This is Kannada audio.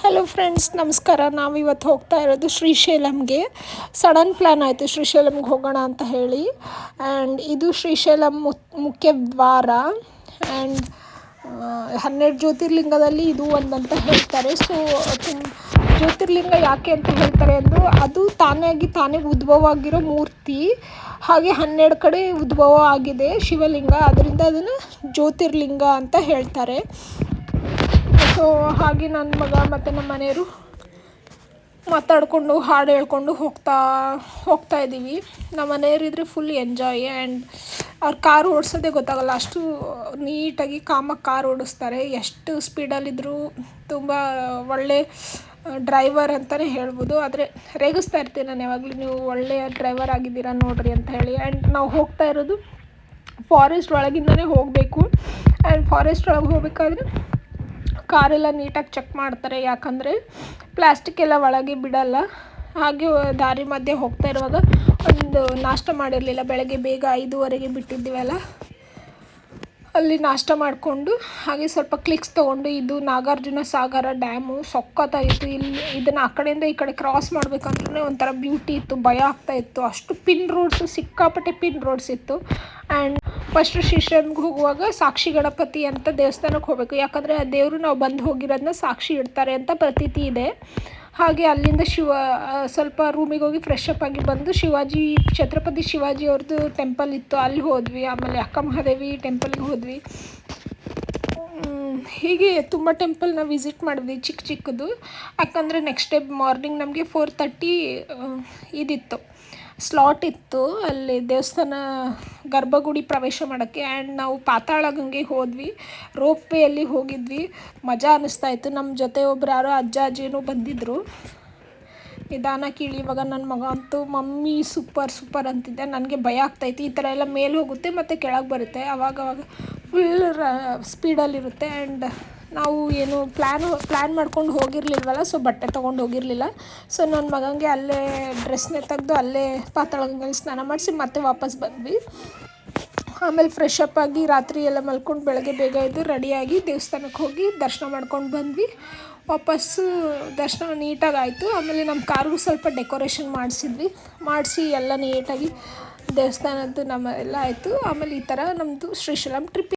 ಹಲೋ ಫ್ರೆಂಡ್ಸ್, ನಮಸ್ಕಾರ. ನಾವಿವತ್ತು ಹೋಗ್ತಾ ಇರೋದು ಶ್ರೀಶೈಲಂಗೆ. ಸಡನ್ ಪ್ಲ್ಯಾನ್ ಆಯಿತು ಶ್ರೀಶೈಲಂಗೆ ಹೋಗೋಣ ಅಂತ ಹೇಳಿ. ಆ್ಯಂಡ್ ಇದು ಶ್ರೀಶೈಲಂ ಮುಖ್ಯ ದ್ವಾರ. ಆ್ಯಂಡ್ 12 ಜ್ಯೋತಿರ್ಲಿಂಗದಲ್ಲಿ ಇದು ಒಂದಂತ ಹೇಳ್ತಾರೆ. ಸೊ ಜ್ಯೋತಿರ್ಲಿಂಗ ಯಾಕೆ ಅಂತ ಹೇಳ್ತಾರೆ ಅಂದರೆ, ಅದು ತಾನೇ ಉದ್ಭವ ಆಗಿರೋ ಮೂರ್ತಿ. ಹಾಗೆ 12 ಕಡೆ ಉದ್ಭವ ಆಗಿದೆ ಶಿವಲಿಂಗ, ಅದರಿಂದ ಅದನ್ನು ಜ್ಯೋತಿರ್ಲಿಂಗ ಅಂತ ಹೇಳ್ತಾರೆ. ಸೊ ಹಾಗೆ ನನ್ನ ಮಗ ಮತ್ತು ನಮ್ಮ ಮನೆಯವರು ಮಾತಾಡಿಕೊಂಡು ಹಾಡು ಹೇಳ್ಕೊಂಡು ಹೋಗ್ತಾ ಇದ್ದೀವಿ. ನಮ್ಮ ಮನೆಯವರಿದ್ರೆ ಫುಲ್ ಎಂಜಾಯ್. ಆ್ಯಂಡ್ ಅವ್ರು ಕಾರು ಓಡಿಸೋದೇ ಗೊತ್ತಾಗಲ್ಲ, ಅಷ್ಟು ನೀಟಾಗಿ ಕಾಮಾಗಿ ಕಾರ್ ಓಡಿಸ್ತಾರೆ. ಎಷ್ಟು ಸ್ಪೀಡಲ್ಲಿದ್ದರೂ ತುಂಬ ಒಳ್ಳೆ ಡ್ರೈವರ್ ಅಂತಲೇ ಹೇಳ್ಬೋದು. ಆದರೆ ರೇಗಿಸ್ತಾ ಇರ್ತೀನಿ ನಾನು ಯಾವಾಗಲೂ, ನೀವು ಒಳ್ಳೆಯ ಡ್ರೈವರ್ ಆಗಿದ್ದೀರಾ ನೋಡಿರಿ ಅಂತ ಹೇಳಿ. ಆ್ಯಂಡ್ ನಾವು ಹೋಗ್ತಾ ಇರೋದು ಫಾರೆಸ್ಟ್ ಒಳಗಿಂದನೇ ಹೋಗಬೇಕು. ಆ್ಯಂಡ್ ಫಾರೆಸ್ಟ್ ಒಳಗೆ ಹೋಗಬೇಕಾದ್ರೆ ಕಾರೆಲ್ಲ ನೀಟಾಗಿ ಚೆಕ್ ಮಾಡ್ತಾರೆ, ಯಾಕಂದರೆ ಪ್ಲಾಸ್ಟಿಕ್ ಎಲ್ಲ ಒಳಗೆ ಬಿಡಲ್ಲ. ಹಾಗೆ ದಾರಿ ಮಧ್ಯೆ ಹೋಗ್ತಾ ಇರುವಾಗ ಒಂದು ನಾಷ್ಟ ಮಾಡಿರಲಿಲ್ಲ. ಬೆಳಗ್ಗೆ ಬೇಗ 5:15ಗೆ ಬಿಟ್ಟಿದ್ದೀವಲ್ಲ, ಅಲ್ಲಿ ನಾಷ್ಟ ಮಾಡಿಕೊಂಡು ಹಾಗೆ ಸ್ವಲ್ಪ ಕ್ಲಿಕ್ಸ್ ತೊಗೊಂಡು, ಇದು ನಾಗಾರ್ಜುನ ಸಾಗರ ಡ್ಯಾಮು ಸಖತ್ತಾಗಿತ್ತು. ಇದನ್ನು ಆ ಕಡೆಯಿಂದ ಈ ಕಡೆ ಕ್ರಾಸ್ ಮಾಡಬೇಕಂದ್ರೆ ಒಂಥರ ಬ್ಯೂಟಿ ಇತ್ತು, ಭಯ ಆಗ್ತಾಯಿತ್ತು. ಅಷ್ಟು ಪಿನ್ ರೋಡ್ಸು, ಸಿಕ್ಕಾಪಟ್ಟೆ ಪಿನ್ ರೋಡ್ಸ್ ಇತ್ತು. ಆ್ಯಂಡ್ ಫಸ್ಟು ಶ್ರೀಶೈಲಂಗೆ ಹೋಗುವಾಗ ಸಾಕ್ಷಿ ಗಣಪತಿ ಅಂತ ದೇವಸ್ಥಾನಕ್ಕೆ ಹೋಗಬೇಕು, ಯಾಕಂದರೆ ಆ ದೇವರು ನಾವು ಬಂದು ಹೋಗಿರೋದನ್ನ ಸಾಕ್ಷಿ ಇಡ್ತಾರೆ ಅಂತ ಪ್ರತೀತಿ ಇದೆ. ಹಾಗೆ ಅಲ್ಲಿಂದ ಸ್ವಲ್ಪ ರೂಮಿಗೆ ಹೋಗಿ ಫ್ರೆಶ್ ಅಪ್ ಆಗಿ ಬಂದು ಛತ್ರಪತಿ ಶಿವಾಜಿ ಅವ್ರದ್ದು ಟೆಂಪಲ್ ಇತ್ತು, ಅಲ್ಲಿ ಹೋದ್ವಿ. ಆಮೇಲೆ ಅಕ್ಕ ಮಹಾದೇವಿ ಟೆಂಪಲ್ಗೆ ಹೋದ್ವಿ. ಹೀಗೆ ತುಂಬ ಟೆಂಪಲ್ನ ವಿಸಿಟ್ ಮಾಡಿದ್ವಿ, ಚಿಕ್ಕದು. ಯಾಕಂದರೆ ನೆಕ್ಸ್ಟ್ ಡೇ ಮಾರ್ನಿಂಗ್ ನಮಗೆ 4:30 ಇದಿತ್ತು, ಸ್ಲಾಟ್ ಇತ್ತು ಅಲ್ಲಿ ದೇವಸ್ಥಾನ ಗರ್ಭಗುಡಿ ಪ್ರವೇಶ ಮಾಡೋಕ್ಕೆ. ಆ್ಯಂಡ್ ನಾವು ಪಾತಾಳ ಗಂಗೆಗೆ ಹೋದ್ವಿ, ರೋಪ್ ವೇಯಲ್ಲಿ ಹೋಗಿದ್ವಿ. ಮಜಾ ಅನ್ನಿಸ್ತಾಯಿತ್ತು. ನಮ್ಮ ಜೊತೆ ಒಬ್ರು ಯಾರೋ ಅಜ್ಜಿನೂ ಬಂದಿದ್ದರು. ನಿಧಾನಕ್ಕೆ ಇಳಿಯುವಾಗ ನನ್ನ ಮಗ ಅಂತೂ ಮಮ್ಮಿ ಸೂಪರ್ ಅಂತಿದ್ದೆ. ನನಗೆ ಭಯ ಆಗ್ತಾಯಿತ್ತು, ಈ ಥರ ಎಲ್ಲ ಮೇಲೆ ಹೋಗುತ್ತೆ ಮತ್ತು ಕೆಳಗೆ ಬರುತ್ತೆ, ಅವಾಗವಾಗ ಫುಲ್ ಸ್ಪೀಡಲ್ಲಿರುತ್ತೆ. ಆ್ಯಂಡ್ ನಾವು ಏನು ಪ್ಲ್ಯಾನ್ ಮಾಡ್ಕೊಂಡು ಹೋಗಿರಲಿಲ್ವಲ್ಲ, ಸೊ ಬಟ್ಟೆ ತೊಗೊಂಡು ಹೋಗಿರಲಿಲ್ಲ. ಸೊ ನನ್ನ ಮಗನಿಗೆ ಅಲ್ಲೇ ಡ್ರೆಸ್ನೇ ತೆಗೆದು ಅಲ್ಲೇ ಪಾತಾಳಗಂಗೆಯಲ್ಲಿ ಸ್ನಾನ ಮಾಡಿಸಿ ಮತ್ತೆ ವಾಪಸ್ ಬಂದ್ವಿ. ಆಮೇಲೆ ಫ್ರೆಶ್ ಅಪ್ ಆಗಿ ರಾತ್ರಿ ಎಲ್ಲ ಮಲ್ಕೊಂಡು ಬೆಳಗ್ಗೆ ಬೇಗ ಎದ್ದು ರೆಡಿಯಾಗಿ ದೇವಸ್ಥಾನಕ್ಕೆ ಹೋಗಿ ದರ್ಶನ ಮಾಡ್ಕೊಂಡು ಬಂದ್ವಿ. ವಾಪಸ್ಸು ದರ್ಶನ ನೀಟಾಗಿ ಆಯಿತು. ಆಮೇಲೆ ನಮ್ಮ ಕಾರ್ಗೂ ಸ್ವಲ್ಪ ಡೆಕೋರೇಷನ್ ಮಾಡಿಸಿ ಎಲ್ಲ ನೀಟಾಗಿ ದೇವಸ್ಥಾನದ್ದು ನಮ್ಮ ಎಲ್ಲ ಆಯಿತು. ಆಮೇಲೆ ಈ ಥರ ನಮ್ಮದು ಶ್ರೀಶೈಲಂ ಟ್ರಿಪ್